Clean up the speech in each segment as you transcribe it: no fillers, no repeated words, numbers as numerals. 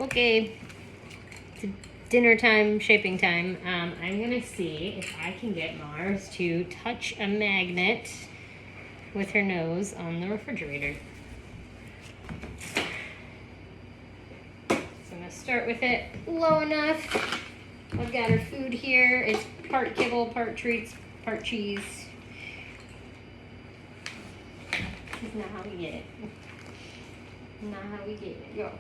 Okay, it's dinner time, shaping time. I'm gonna see if I can get Mars to touch a magnet with her nose on the refrigerator. So I'm gonna start with it low enough. I've got her food here. It's part kibble, part treats, part cheese. This is not how we get it. Not how we get it. Go.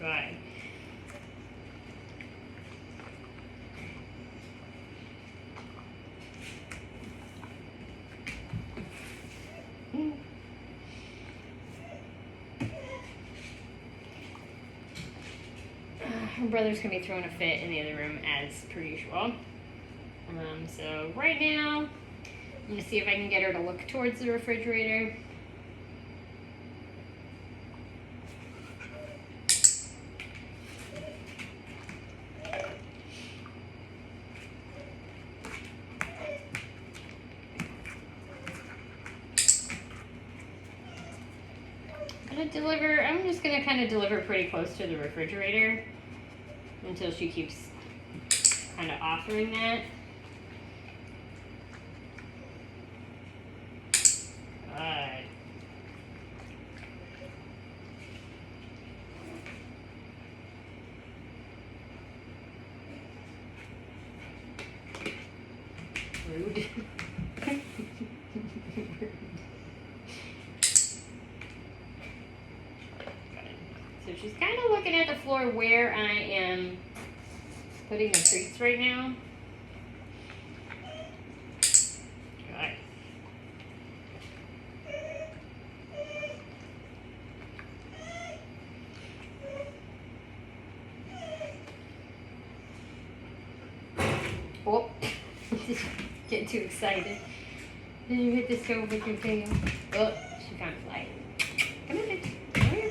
Right. Her brother's gonna be throwing a fit in the other room as per usual. So right now, I'm gonna see if I can get her to look towards the refrigerator. I'm just gonna kind of deliver pretty close to the refrigerator until she keeps kind of offering that. Good. Rude. So she's kind of looking at the floor where I am putting the treats right now. Good. Oh, get too excited. Then you hit the stove with your tail. Oh, she found a fly. Come on, bitch. Come here.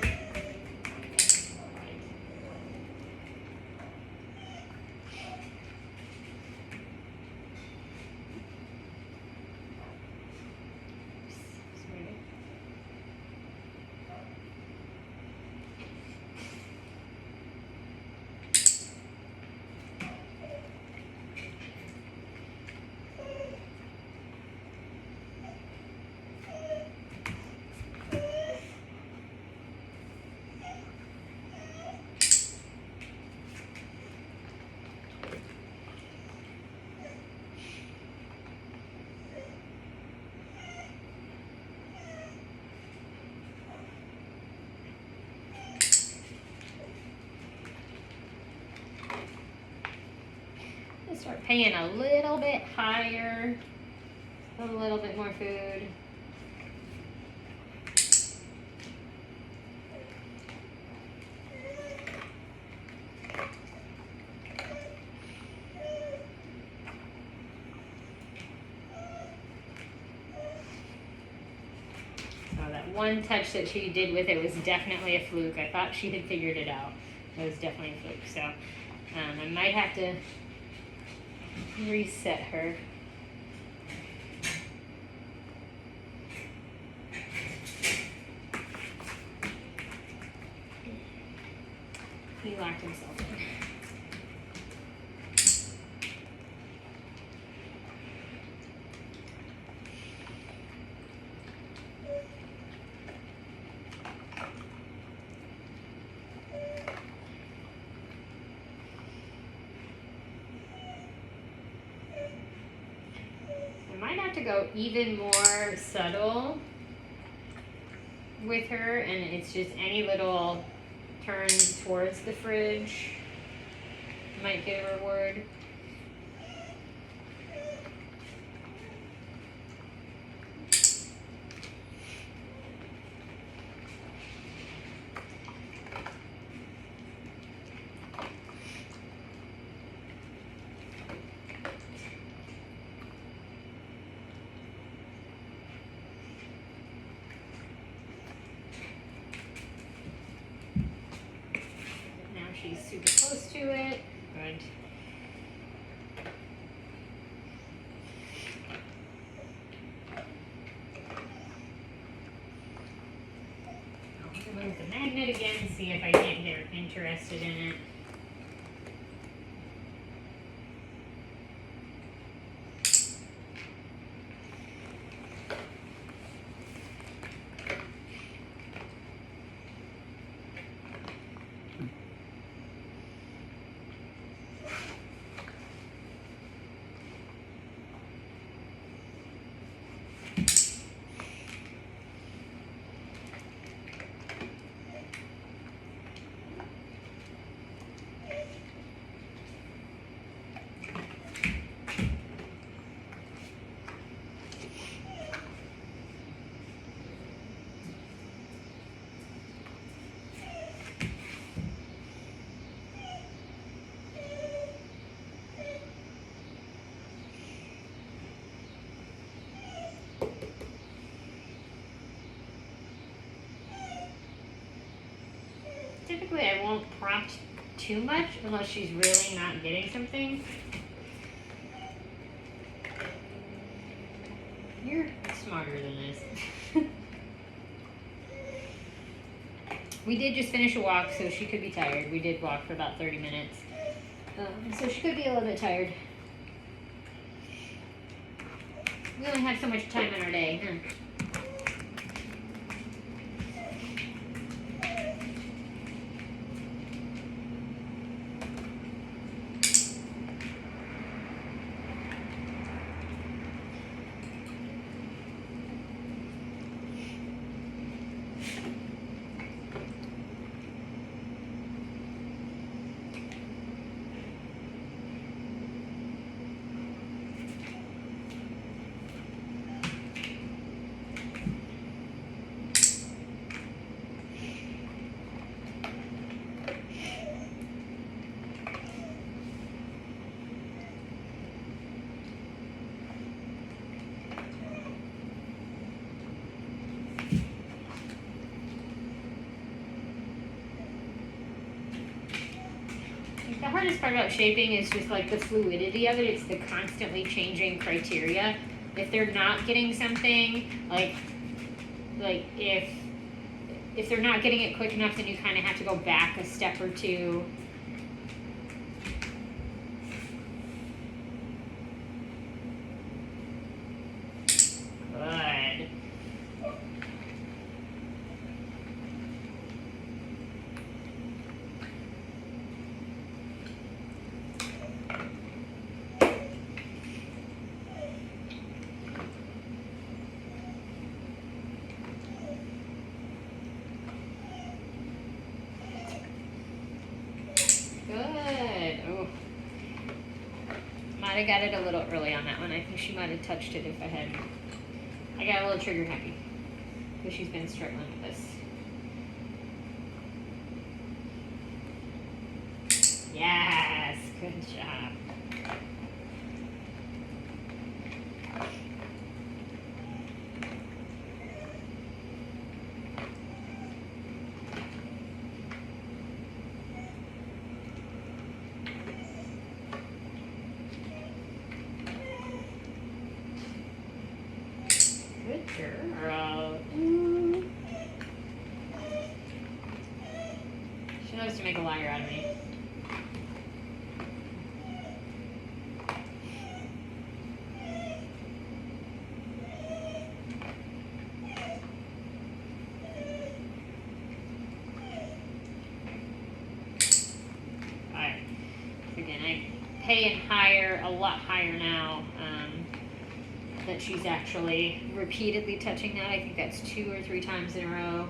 Start paying a little bit higher, a little bit more food. So that one touch that she did with it was definitely a fluke. I thought she had figured it out. It was definitely a fluke. So I might have to reset her. He locked himself in. To go even more subtle with her, and it's just any little turn towards the fridge might get a reward. She's super close to it. Good. move the magnet again, see if I can't get her interested in it. Typically I won't prompt too much unless she's really not getting something. You're smarter than this. We did just finish a walk, so she could be tired. We did walk for about 30 minutes. So she could be a little bit tired. We only have so much time in our day, huh? The hardest part about shaping is just like the fluidity of it. It's the constantly changing criteria. If they're not getting something, like if they're not getting it quick enough, then you kind of have to go back a step or two. Good. Good. Oh. Might have got it a little early on that one. I think she might have touched it if I had. I got a little trigger happy because she's been struggling with this. Yes, good job. Good girl. She loves to make a liar out of me. Alright. Again, I pay it higher, a lot higher now. That she's actually repeatedly touching that. I think that's 2 or 3 times in a row.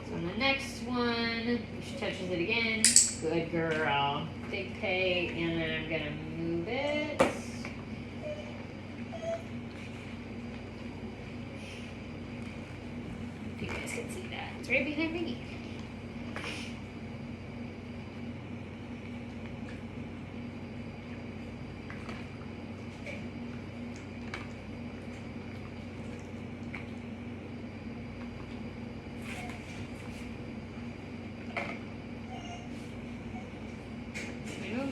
So on the next one, she touches it again. Good girl. Big pay, and then I'm gonna move it. If you guys can see that. It's right behind me.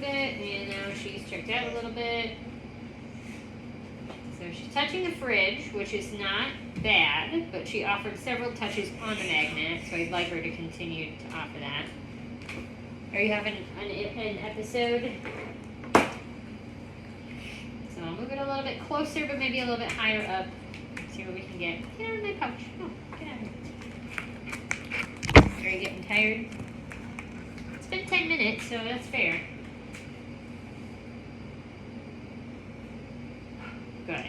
It, and now she's checked out a little bit. So she's touching the fridge, which is not bad, but she offered several touches on the magnet, so I'd like her to continue to offer that. Are you having an episode? So I'll move it a little bit closer, but maybe a little bit higher up. See what we can get. Get out of my pouch. No, get out of here. Are you getting tired? It's been 10 minutes, so that's fair. Good.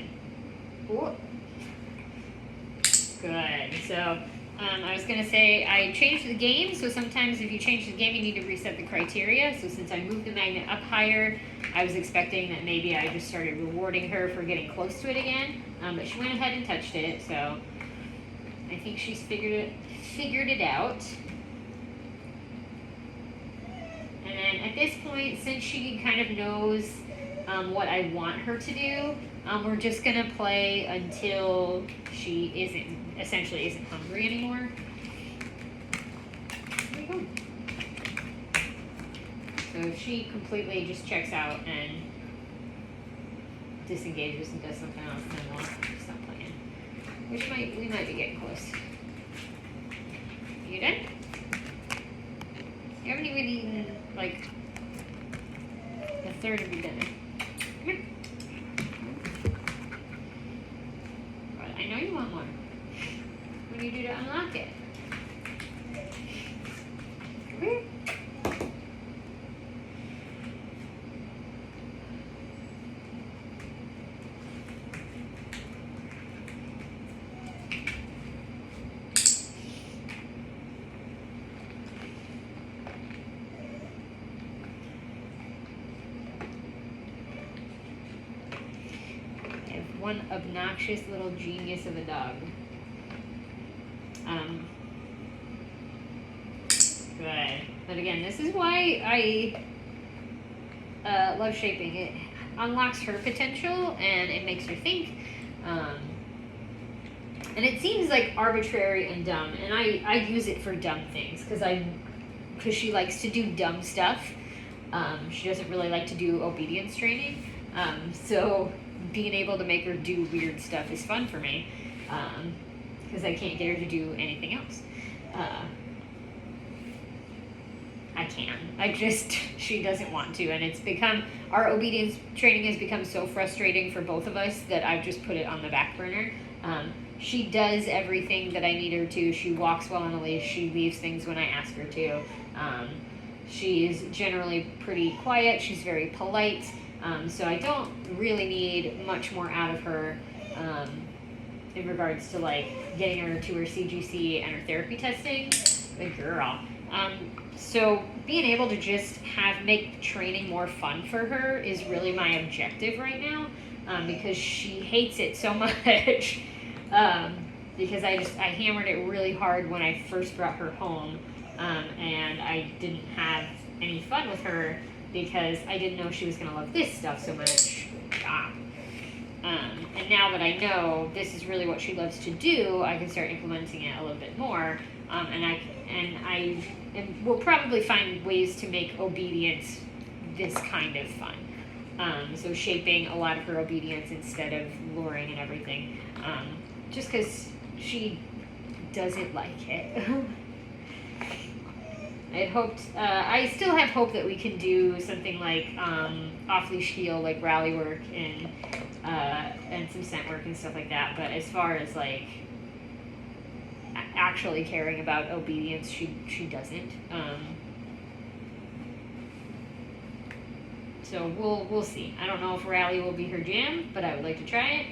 Ooh. Good. So, I was going to say I changed the game, so sometimes if you change the game, you need to reset the criteria. So since I moved the magnet up higher, I was expecting that maybe I just started rewarding her for getting close to it again. But she went ahead and touched it, so I think she's figured it out. And then at this point, since she kind of knows what I want her to do, we're just gonna play until she essentially isn't hungry anymore. There we go. So if she completely just checks out and disengages and does something else, then we'll stop playing. We might be getting close. You done? You haven't even eaten like a third of your dinner. Come here. But I know you want more. What do you do to unlock it? Come here. One obnoxious little genius of a dog. Good. But again, this is why I love shaping. It unlocks her potential and it makes her think. And it seems like arbitrary and dumb, and I use it for dumb things because she likes to do dumb stuff. She doesn't really like to do obedience training. So being able to make her do weird stuff is fun for me because I can't get her to do anything else. I can. She doesn't want to, and our obedience training has become so frustrating for both of us that I've just put it on the back burner. She does everything that I need her to. She walks well on a leash. She leaves things when I ask her to. She is generally pretty quiet. She's very polite. So I don't really need much more out of her in regards to like getting her to her CGC and her therapy testing. Good girl. So being able to just make training more fun for her is really my objective right now, because she hates it so much. Because I hammered it really hard when I first brought her home, and I didn't have any fun with her because I didn't know she was going to love this stuff so much. And now that I know this is really what she loves to do, I can start implementing it a little bit more. And we'll probably find ways to make obedience this kind of fun. So shaping a lot of her obedience instead of luring and everything. Just because she doesn't like it. I still have hope that we can do something like off-leash heel, like rally work and some scent work and stuff like that. But as far as like actually caring about obedience, she doesn't. So we'll see. I don't know if rally will be her jam, but I would like to try it.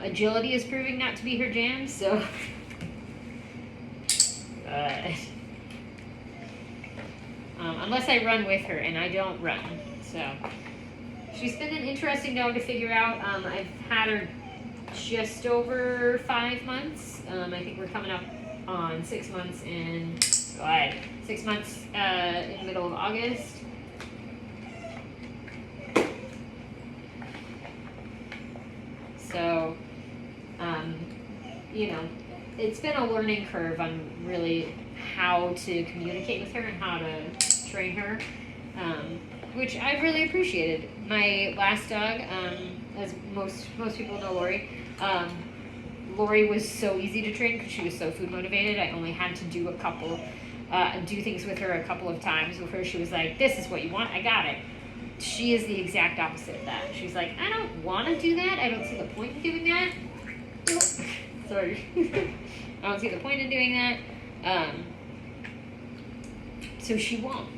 Agility is proving not to be her jam, so unless I run with her, and I don't run. So she's been an interesting dog to figure out. I've had her just over 5 months. I think we're coming up on 6 months in 6 months in the middle of August. So, it's been a learning curve on really how to communicate with her and how to train her, which I've really appreciated. My last dog, as most people know Lori. Lori was so easy to train because she was so food motivated. I only had to do do things with her a couple of times before she was like, "This is what you want, I got it." She is the exact opposite of that. She's like, "I don't want to do that. I don't see the point in doing that." Sorry, I don't see the point in doing that. So she won't.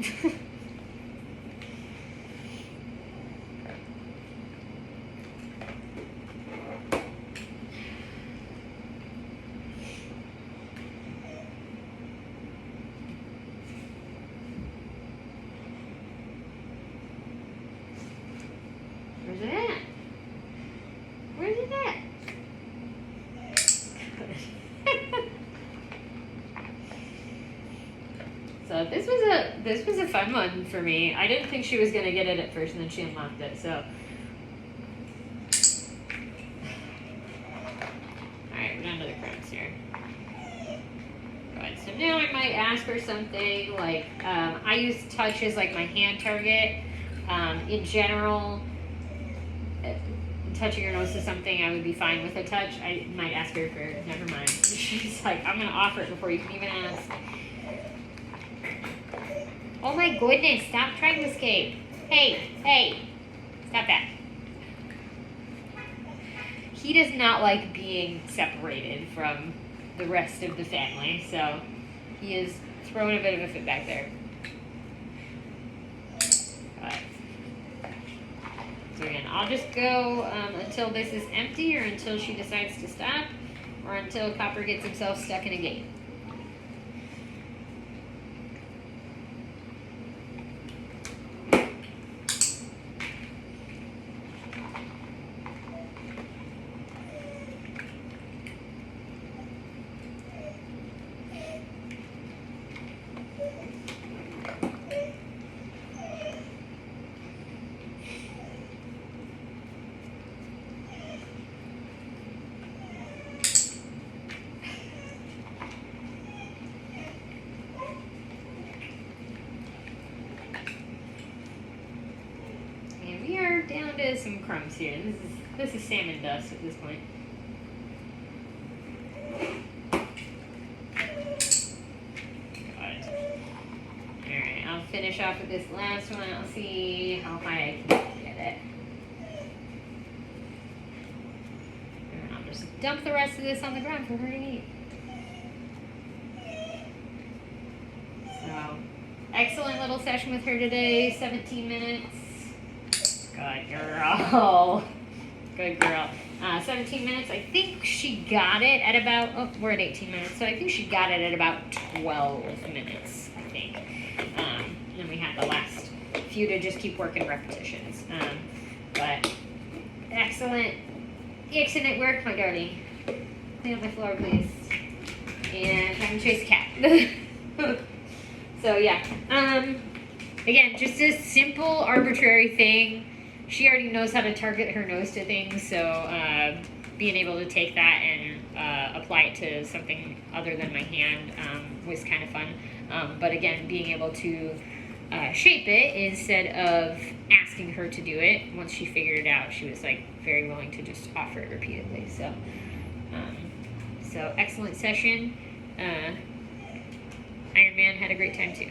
Where's it at? Where's it at? So this was a fun one for me. I didn't think she was gonna get it at first, and then she unlocked it. So, all right, we're down to the crumbs here. Good. So now I might ask her something like, I use touch as like my hand target. In general, touching her nose to something, I would be fine with a touch. I might ask her for, never mind. She's like, I'm gonna offer it before you can even ask. Oh my goodness, stop trying to escape. Hey, stop that. He does not like being separated from the rest of the family, so he is throwing a bit of a fit back there. So again, I'll just go until this is empty, or until she decides to stop, or until Copper gets himself stuck in a gate. Down to some crumbs here. This is salmon dust at this point. Alright, I'll finish off with this last one. I'll see how high I can get it. And I'll just dump the rest of this on the ground for her to eat. So, excellent little session with her today. 17 minutes. Good girl. Good girl. 17 minutes. I think she got it at about, oh, we're at 18 minutes. So I think she got it at about 12 minutes, I think. And we had the last few to just keep working repetitions. But excellent work, my darling. Clean up my floor, please. And try and chase a cat. So yeah. Again, just a simple, arbitrary thing. She already knows how to target her nose to things, so being able to take that and apply it to something other than my hand was kind of fun. But again, being able to shape it instead of asking her to do it, once she figured it out, she was like very willing to just offer it repeatedly. So, so excellent session. Iron Man had a great time too.